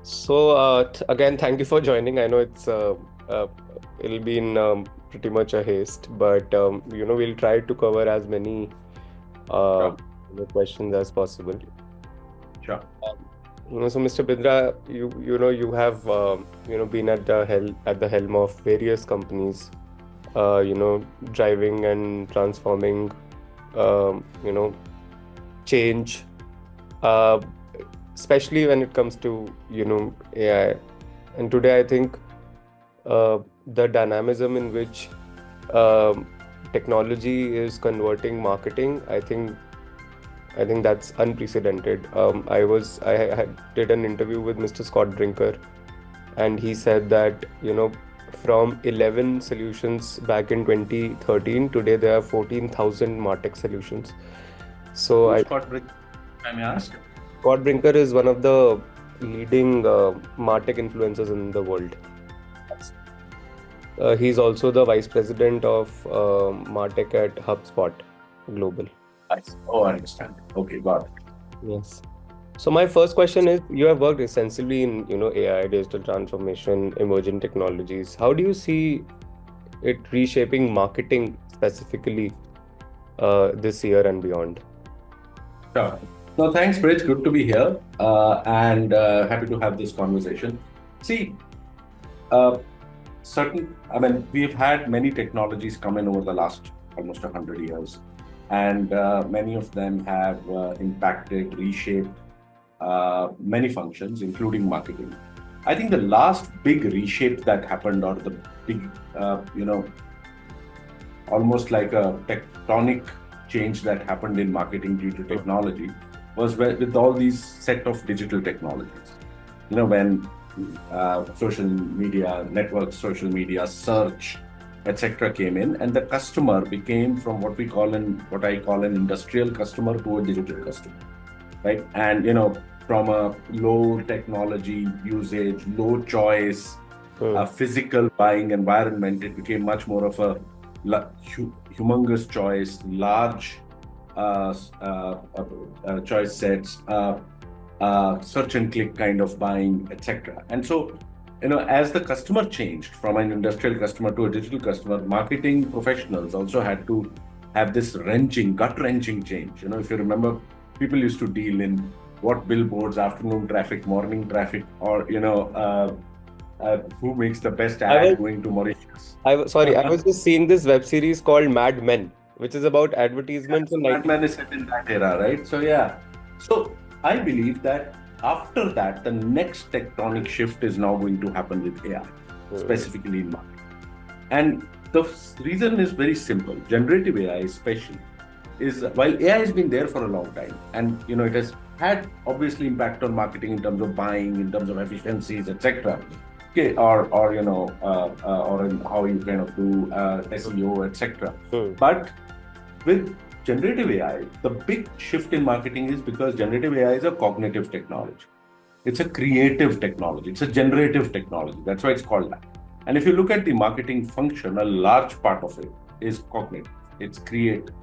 So again, thank you for joining. I know uh, it'll be in pretty much a haste, but we'll try to cover as many uh, Sure, questions as possible. sure. So Mr. Bindra, you have been at the helm of various companies, driving and transforming, you know, change, uh, especially when it comes to AI. And today, I think the dynamism in which um, technology is converting marketing, I think that's unprecedented. I did an interview with Mr. Scott Brinker, and he said that from 11 solutions back in 2013, today there are 14,000 Martech solutions. So Who's I got rich? I may ask. Scott Brinker is one of the leading Martech influencers in the world. He's also the vice president of Martech at HubSpot Global. Oh, I understand. Okay, got it. Yes. So my first question is, you have worked extensively in, AI, digital transformation, emerging technologies. How do you see it reshaping marketing specifically this year and beyond? Sure. No, thanks, Bridge. Good to be here, and happy to have this conversation. See, uh, we've had many technologies come in over the last almost 100 years, and many of them have impacted, reshaped many functions, including marketing. I think the last big reshape that happened, or the big, almost like a tectonic change that happened in marketing due to Mm. technology, was with all these set of digital technologies. When social media networks, social media search, etc., came in, and the customer became from what I call an industrial customer to a digital customer, right? And from a low technology usage, low choice, a Mm. physical buying environment, it became much more of a humongous choice, large choice sets, search and click kind of buying, etc. And so, as the customer changed from an industrial customer to a digital customer, marketing professionals also had to have this gut wrenching change. If you remember, people used to deal in what billboards, afternoon traffic, morning traffic, or who makes the best I ad was, going to Mauritius. I was just seeing this web series called Mad Men, which is about advertisements So in Mad 90. Men is set in that era, right? So yeah. So I believe that after that, the next tectonic shift is now going to happen with AI, Mm. specifically in marketing. And the reason is very simple. Generative AI, especially, is while AI has been there for a long time, and it has had obviously impact on marketing in terms of buying, in terms of efficiencies, etc. Okay, or in how you kind of do SEO, etc. Mm. But with generative AI, the big shift in marketing is because generative AI is a cognitive technology. It's a creative technology. It's a generative technology. That's why it's called that. And if you look at the marketing function, a large part of it is cognitive. It's creative.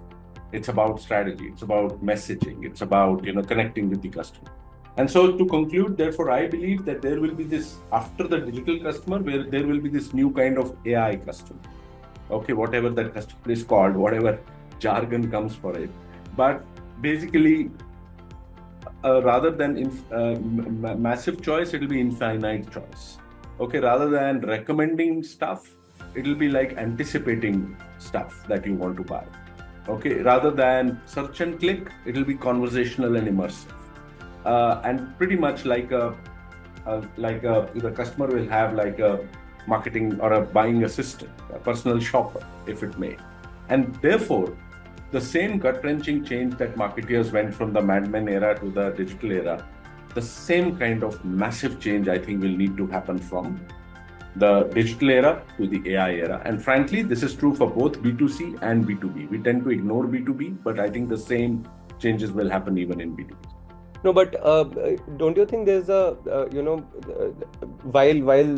It's about strategy. It's about messaging. It's about connecting with the customer. And so to conclude, therefore, I believe that there will be this after the digital customer, where there will be this new kind of AI customer. Okay, whatever that customer is called, whatever jargon comes for it. But basically, rather than massive choice, it'll be infinite choice. Okay, rather than recommending stuff, it'll be like anticipating stuff that you want to buy. Okay, rather than search and click, it'll be conversational and immersive. And pretty much the customer will have like a marketing or a buying assistant, a personal shopper, if it may. And therefore, the same gut wrenching change that marketeers went from the madman era to the digital era, the same kind of massive change I think will need to happen from the digital era to the AI era. And frankly, this is true for both B2C and B2B. We tend to ignore B2B, but I think the same changes will happen even in B2B. No, but don't you think there's while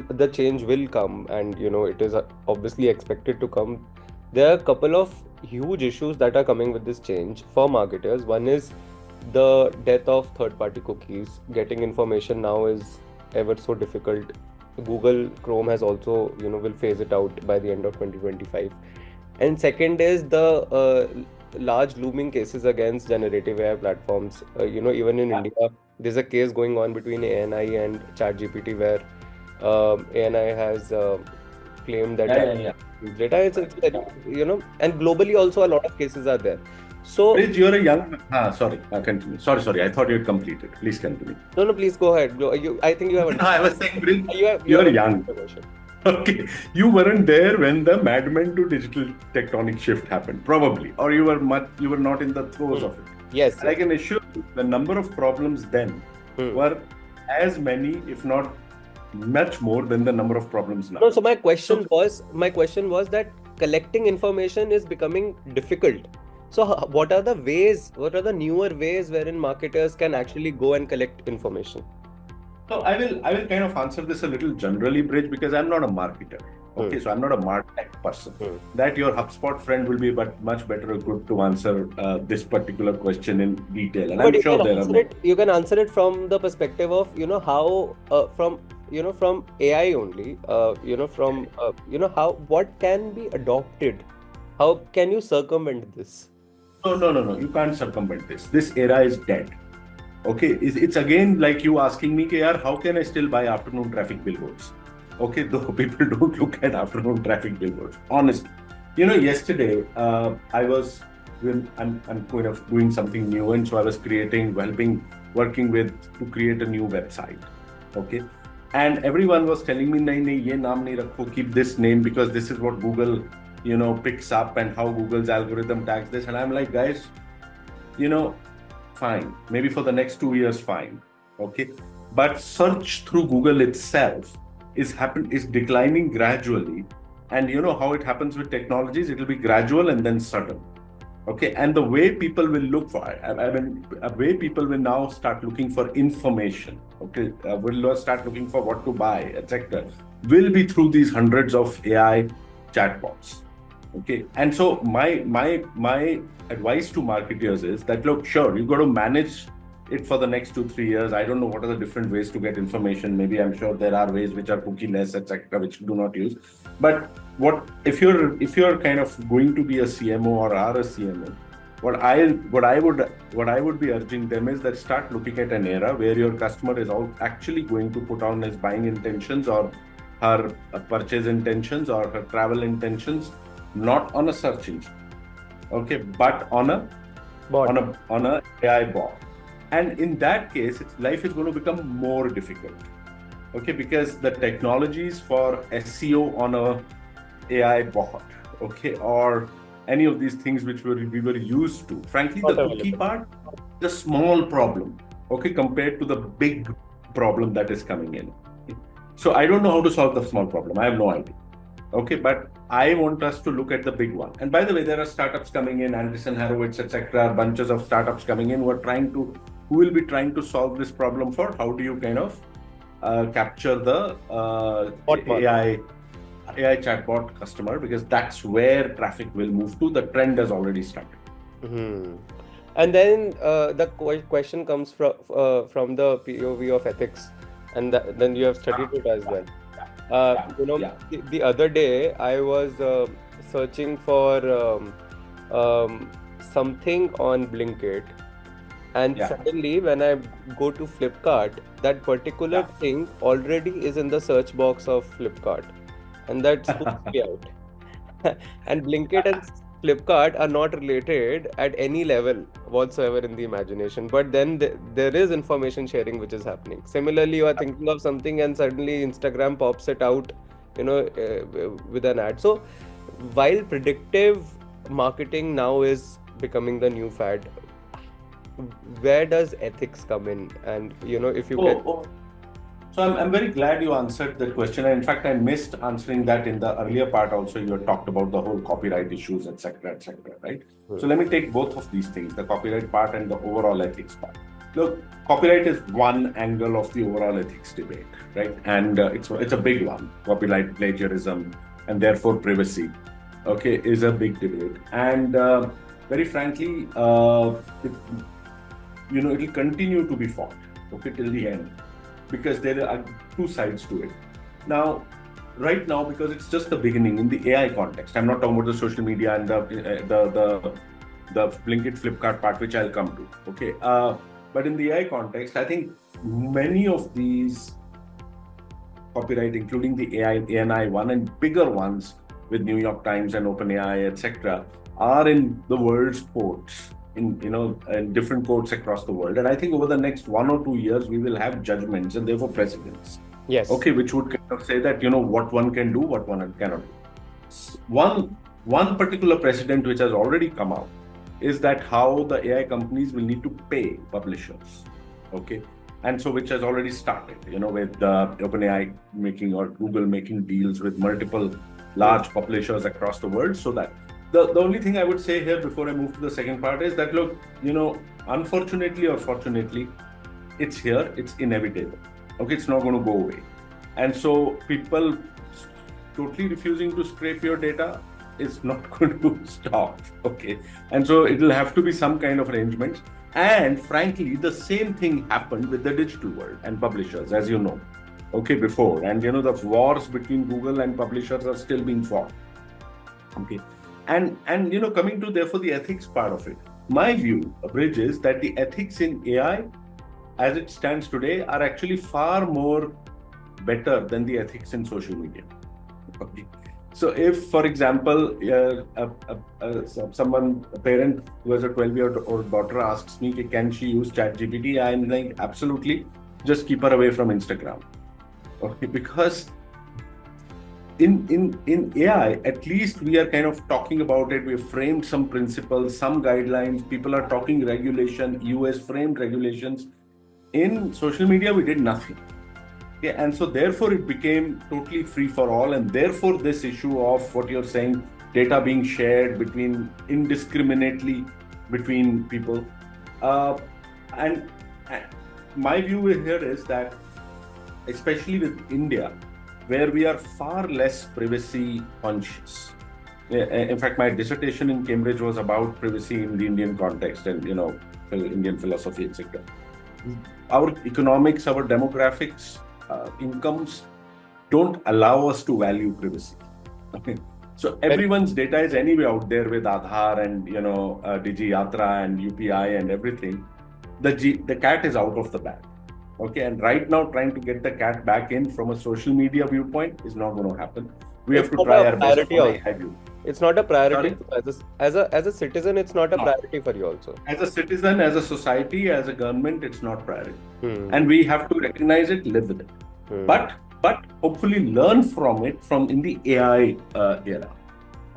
the change will come, and it is obviously expected to come, there are a couple of huge issues that are coming with this change for marketers. One is the death of third-party cookies. Getting information now is ever so difficult. Google Chrome has also, will phase it out by the end of 2025. And second is the large looming cases against generative AI platforms. Even in India, there's a case going on between ANI and ChatGPT where ANI has claimed that Yeah. ChatGPT data. It's very, and globally also a lot of cases are there. So, Bridge, you're a young. Sorry, continue. Sorry. I thought you had completed. Please continue. no, please go ahead. I think you have No, I was saying, Bridge, you have you're understood young. the question. Okay, you weren't there when the madman to digital tectonic shift happened, probably, or you were not in the throes of it. Yes, And I can assure you, the number of problems then were as many, if not much more, than the number of problems now. No, so my question was that collecting information is becoming difficult. So what are the newer ways wherein marketers can actually go and collect information? So I will kind of answer this a little generally, Bridge, because I'm not a marketer. Okay, so I'm not a martech person. That your HubSpot friend will be much better equipped to answer this particular question in detail. And But I'm sure there are many. you can answer it from the perspective of how from AI only, how what can be adopted, how can you circumvent this? No. You can't circumvent this. This era is dead. Okay, it's again like you asking me, yaar, how can I still buy afternoon traffic billboards? Okay, though people don't look at afternoon traffic billboards. Honestly, yesterday I'm kind of doing something new, and so I was working to create a new website. Okay, and everyone was telling me, nahi, ye naam nahi rakho, keep this name because this is what Google, picks up and how Google's algorithm tags this. And I'm like, guys, fine. Maybe for the next 2 years, fine. Okay. But search through Google itself is declining gradually. And you know how it happens with technologies, it'll be gradual and then sudden. Okay. And the way people will look for it, a way people will now start looking for information. Okay. Will start looking for what to buy, etc. will be through these hundreds of AI chatbots. Okay. And so my advice to marketers is that, look, sure, you got to manage it for the next 2-3 years. I don't know what are the different ways to get information. Maybe I'm sure there are ways which are cookie-less, etc., which you do not use. But what if you're kind of going to be a CMO or are a CMO, what I would be urging them is that start looking at an era where your customer is all actually going to put on his buying intentions or her purchase intentions or her travel intentions, not on a search engine. Okay, but on a AI bot. And in that case, life is going to become more difficult. Okay, because the technologies for SEO on a AI bot, okay, or any of these things which we were used to, frankly, the cookie part is a small problem, okay, compared to the big problem that is coming in. So I don't know how to solve the small problem. I have no idea. Okay, but I want us to look at the big one. And by the way, there are startups coming in, Andreessen Horowitz, etc., bunches of startups coming in who will be trying to solve this problem for how do you kind of capture the AI chatbot customer, because that's where traffic will move to. The trend has already started. And then the question comes from the POV of ethics, and then you have studied it as well. The other day I was searching for something on Blinkit, and suddenly when I go to Flipkart, that particular thing already is in the search box of Flipkart, and that spooks me out. And Blinkit and Flipkart are not related at any level whatsoever in the imagination, but then there is information sharing which is happening. Similarly, you are thinking of something and suddenly Instagram pops it out, with an ad. So while predictive marketing now is becoming the new fad, where does ethics come in? And if you So I'm very glad you answered that question. And in fact, I missed answering that in the earlier part also. You had talked about the whole copyright issues, etc., right? So let me take both of these things, the copyright part and the overall ethics part. Look, copyright is one angle of the overall ethics debate, right? And it's a big one. Copyright, plagiarism, and therefore privacy, okay, is a big debate. And very frankly, it will continue to be fought, okay, till the end. because there are two sides to it. Now, right now, because it's just the beginning in the AI context. I'm not talking about the social media and the Blinkit, Flipkart part, which I'll come to. Okay, but in the AI context, I think many of these copyright, including the ANI one and bigger ones with New York Times and OpenAI, etc., are in the world's courts, in different courts across the world. And I think over the next 1 or 2 years, we will have judgments and therefore precedents. Yes. Okay, which would kind of say that what one can do, what one cannot do. One particular precedent which has already come out is that how the AI companies will need to pay publishers. Okay. And so, which has already started, with OpenAI making or Google making deals with multiple large publishers across the world. So that the only thing I would say here before I move to the second part is that, look, unfortunately or fortunately, it's here, it's inevitable. Okay, it's not going to go away. And so people totally refusing to scrape your data is not going to stop. Okay. And so it'll have to be some kind of arrangement. And frankly, the same thing happened with the digital world and publishers, as you know, okay, before. And, the wars between Google and publishers are still being fought. Okay. And coming to, therefore, the ethics part of it, my view, Bridge, is that the ethics in AI, as it stands today, are actually far more better than the ethics in social media. Okay. So if, for example, a parent who has a 12-year-old daughter asks me, can she use ChatGPT? I'm like, absolutely, just keep her away from Instagram. Okay, because in AI, at least we are kind of talking about it. We've framed some principles, some guidelines. People are talking regulation, US framed regulations. In social media, we did nothing. Okay, and so therefore it became totally free for all, and therefore this issue of what you're saying, data being shared indiscriminately between people. And my view here is that, especially with India, where we are far less privacy conscious. In fact, my dissertation in Cambridge was about privacy in the Indian context and, Indian philosophy, etc. Our economics, our demographics, incomes don't allow us to value privacy. Okay. So everyone's data is anyway out there with Aadhaar and Digi Yatra and UPI and everything. The cat is out of the bag. Okay, and right now trying to get the cat back in from a social media viewpoint is not going to happen. We have to try our best. It's not a priority. As a citizen, it's not a priority for you also. As a citizen, as a society, as a government, it's not priority. And we have to recognize it, live with it. But hopefully learn from it in the AI era.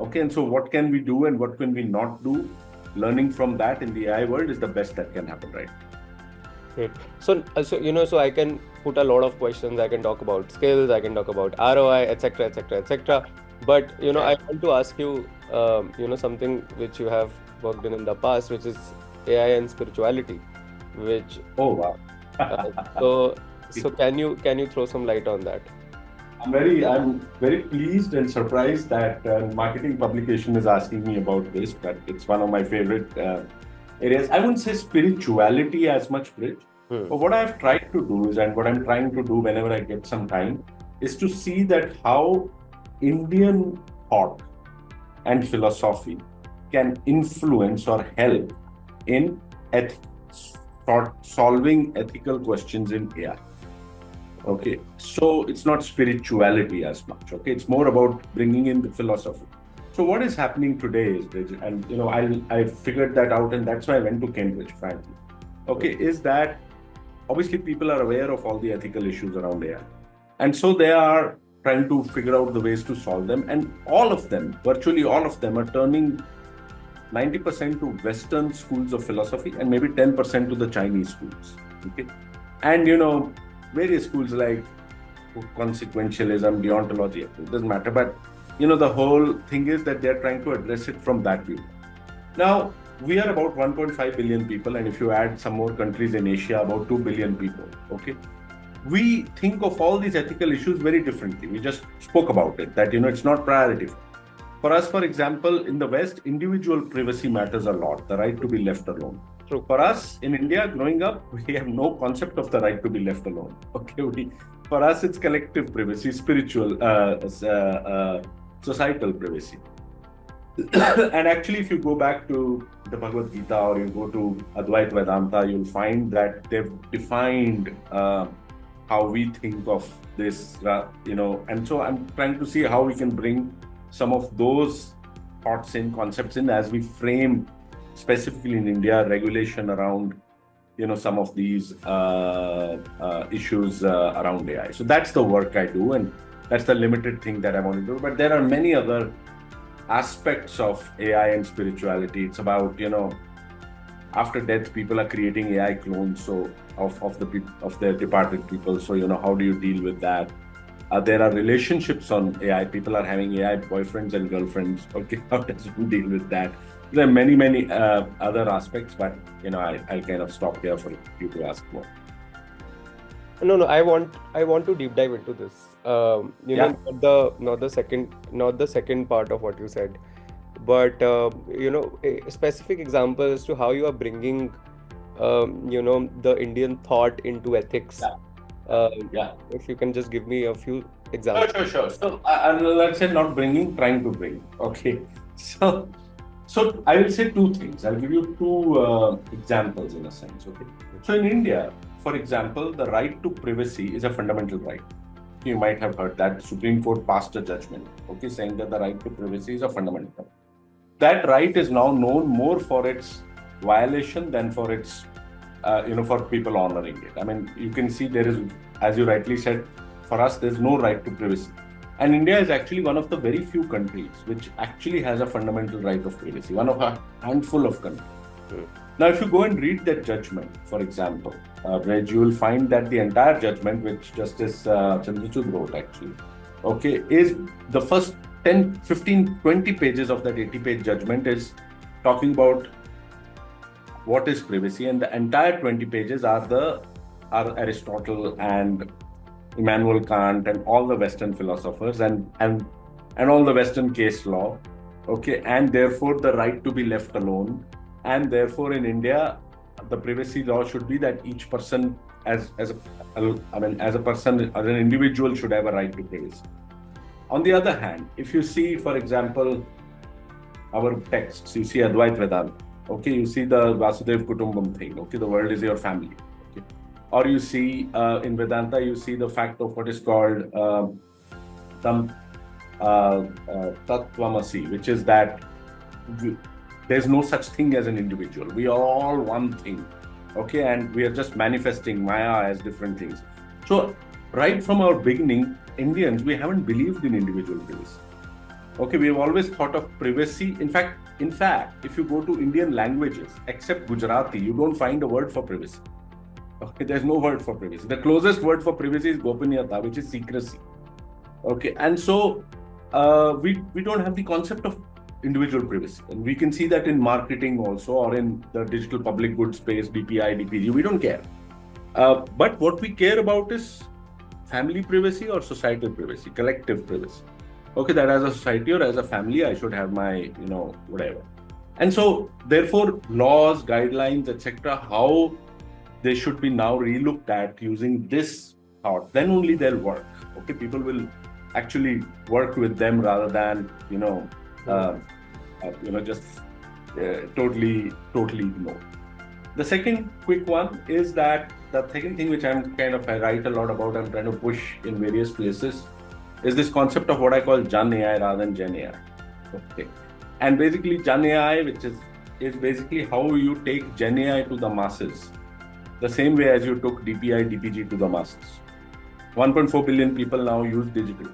Okay, and so what can we do and what can we not do? Learning from that in the AI world is the best that can happen, right? Great. So I can put a lot of questions. I can talk about skills. I can talk about ROI, etc., etc., etc. But I want to ask you, something which you have worked in the past, which is AI and spirituality. Which wow. So can you throw some light on that? I'm very pleased and surprised that marketing publication is asking me about this, but it's one of my favorite areas. I wouldn't say spirituality as much, Bridge, but what I've tried to do is, and what I'm trying to do whenever I get some time, is to see that how Indian thought and philosophy can influence or help in solving ethical questions in AI. Okay, so it's not spirituality as much. Okay, it's more about bringing in the philosophy. So what is happening today is, and I figured that out, and that's why I went to Cambridge, frankly. Okay, is that obviously people are aware of all the ethical issues around AI, and so they are trying to figure out the ways to solve them, and all of them, virtually all of them, are turning 90% to Western schools of philosophy and maybe 10% to the Chinese schools. Okay, and various schools like consequentialism, deontology, it doesn't matter, but the whole thing is that they're trying to address it from that view. Now, we are about 1.5 billion people, and if you add some more countries in Asia, about 2 billion people, okay? We think of all these ethical issues very differently. We just spoke about it, that, it's not priority. For us, for example, in the West, individual privacy matters a lot, the right to be left alone. True. For us in India, growing up, we have no concept of the right to be left alone. Okay, for us, it's collective privacy, spiritual, societal privacy. And actually, if you go back to the Bhagavad Gita or you go to Advaita Vedanta, you'll find that they've defined how we think of this, and so I'm trying to see how we can bring some of those thoughts in, concepts in, as we frame specifically in India regulation around, some of these issues around AI. So that's the work I do, and that's the limited thing that I want to do. But there are many other aspects of AI and spirituality. It's about, after death, people are creating AI clones, so of their departed people. So, how do you deal with that? There are relationships on AI. People are having AI boyfriends and girlfriends. Okay, how does one deal with that? There are many other aspects, but I'll kind of stop here for you to ask more. No, I want to deep dive into this. Yeah. Not the second part of what you said, but a specific example as to how you are bringing, the Indian thought into ethics. Yeah. If you can just give me a few examples. Sure. So, let's say not bringing, trying to bring. Okay. So I will say two things. I'll give you two examples in a sense. Okay. So in India, for example, the right to privacy is a fundamental right. You might have heard that Supreme Court passed a judgment, okay, saying that the right to privacy is a fundamental right. That right is now known more for its violation than for its, for people honoring it. I mean, you can see there is, as you rightly said, for us, there's no right to privacy. And India is actually one of the very few countries which actually has a fundamental right of privacy, one of a handful of countries. Now, if you go and read that judgment, for example, Reg, you will find that the entire judgment, which Justice Chandrachud wrote actually, okay, is the first 10, 15, 20 pages of that 80-page judgment is talking about what is privacy, and the entire 20 pages are Aristotle and Immanuel Kant and all the Western philosophers and all the Western case law, okay, and therefore the right to be left alone, and therefore in India the privacy law should be that each person as a person, as an individual, should have a right to privacy. On the other hand, if you see, for example, our texts, you see Advaita Vedanta, okay, you see the Vasudev Kutumbam thing, okay, the world is your family, okay, or you see in Vedanta, you see the fact of what is called Tattvamasi, which is that there's no such thing as an individual. We are all one thing, okay, and we are just manifesting Maya as different things. So right from our beginning, Indians, we haven't believed in individual privacy. Okay, we've always thought of privacy. In fact, if you go to Indian languages, except Gujarati, you don't find a word for privacy. Okay, there's no word for privacy. The closest word for privacy is Gopiniyata, which is secrecy. Okay, and so we don't have the concept of individual privacy, and we can see that in marketing also, or in the digital public goods space, DPI, DPG. We don't care. But what we care about is family privacy or societal privacy, collective privacy. Okay, that as a society or as a family, I should have my, whatever. And so, therefore, laws, guidelines, etc., how they should be now relooked at using this thought, then only they'll work. Okay, people will actually work with them rather than, just totally ignore. The second quick one is that the second thing which I write a lot about, I'm trying to push in various places, is this concept of what I call Jan AI rather than Gen AI. Okay. And basically Jan AI, which is basically how you take Gen AI to the masses, the same way as you took DPI, DPG to the masses. 1.4 billion people now use digital.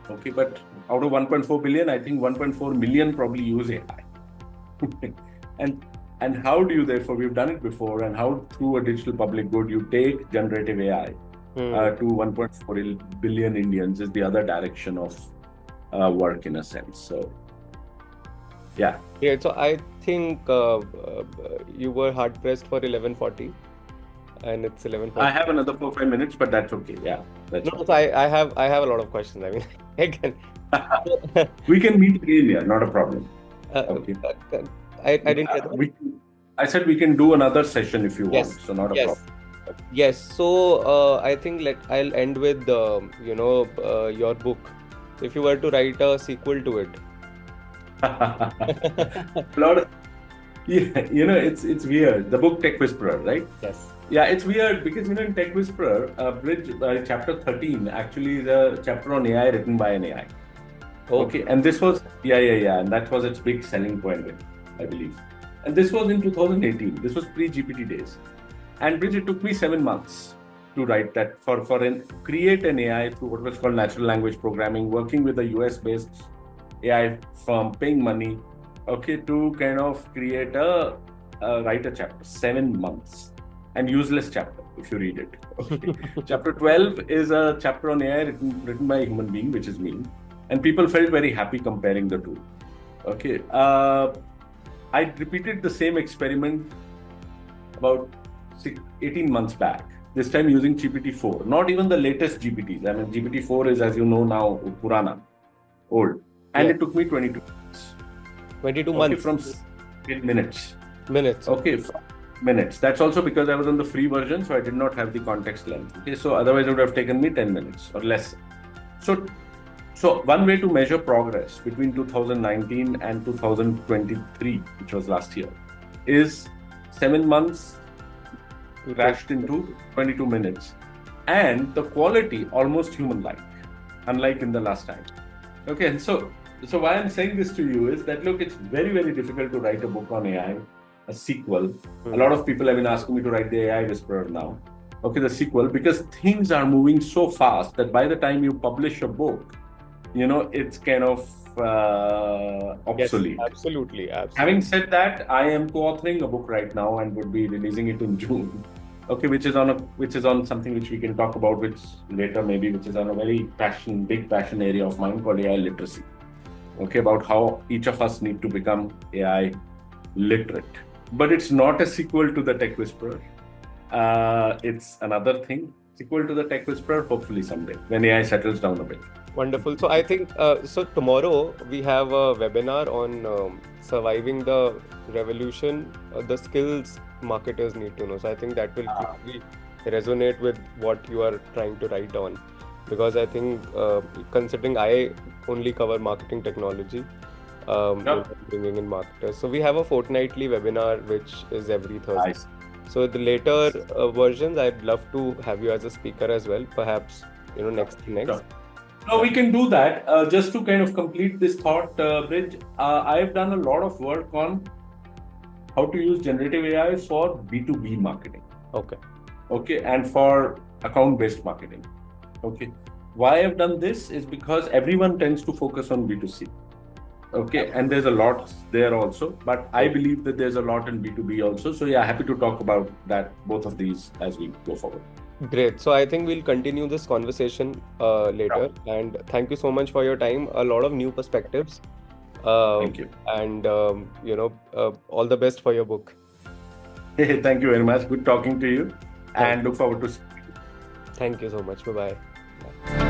Okay, but out of 1.4 billion, I think 1.4 million probably use AI. And how do you, therefore, we've done it before, and how through a digital public good you take generative AI to 1.4 billion Indians is the other direction of work in a sense. So, yeah. Yeah, so I think you were hard pressed for 11:40, and it's 11:40. I have another 4-5 minutes, but that's okay. Yeah, that's no, so I have a lot of questions. I mean, again, we can meet again. Yeah, not a problem. okay. I didn't get that. I said we can do another session if you want, Yes, so not a yes, problem. yes. So I think I'll end with your book. If you were to write a sequel to it. A lot of, yeah, it's weird. The book Tech Whisperer, right? Yes. Yeah, it's weird because in Tech Whisperer, Bridge chapter 13 actually is a chapter on AI written by an AI. Oh, Okay, and this was yeah, and that was its big selling point, I believe. And this was in 2018. This was pre-GPT days. And Bridge, it took me 7 months to write that create an AI through what was called natural language programming, working with a US-based AI firm, paying money, okay, to kind of create write a chapter. 7 months, and useless chapter if you read it. Okay. Chapter 12 is a chapter on AI written by a human being, which is me, and people felt very happy comparing the two. Okay, I repeated the same experiment about 18 months back, this time using GPT-4, not even the latest GPTs. I mean, GPT-4 is, as you know now, Purana, old. And yeah. it took me 22 minutes. 22 Okay, months. from minutes. Minutes. Okay, minutes. That's also because I was on the free version, so I did not have the context length. Okay, so otherwise it would have taken me 10 minutes or less. So one way to measure progress between 2019 and 2023, which was last year, is 7 months crashed into 22 minutes, and the quality almost human-like, unlike in the last time. Okay, and so why I'm saying this to you is that, look, it's very, very difficult to write a book on AI, a sequel. A lot of people have been asking me to write the AI Whisperer now. Okay, the sequel, because things are moving so fast that by the time you publish a book, it's kind of Yes, obsolete. absolutely, Having absolutely. said that, I am co-authoring a book right now and would be releasing it in June. Okay, which is on something which we can talk about, which later maybe, which is on a very big passion area of mine called AI literacy. Okay, about how each of us need to become AI literate. But it's not a sequel to the Tech Whisperer. It's another thing. Sequel to the Tech Whisperer, hopefully someday when AI settles down a bit. Wonderful. So I think so tomorrow we have a webinar on surviving the revolution, the skills marketers need to know. So I think that will clearly resonate with what you are trying to write on, because I think considering I only cover marketing technology, bringing in marketers. So we have a fortnightly webinar which is every Thursday. Nice. So the later versions, I'd love to have you as a speaker as well, perhaps next. Sure. No, we can do that. Just to kind of complete this thought, Bridge, I've done a lot of work on how to use generative AI for B2B marketing. Okay. Okay, and for account-based marketing. Okay. Why I've done this is because everyone tends to focus on B2C. Okay, and there's a lot there also, but I believe that there's a lot in B2B also. So yeah, happy to talk about that, both of these, as we go forward. Great. So I think we'll continue this conversation later. And thank you so much for your time. A lot of new perspectives. Thank you. And all the best for your book. Thank you very much. Good talking to you, and look forward to. Thank you so much. Bye-bye.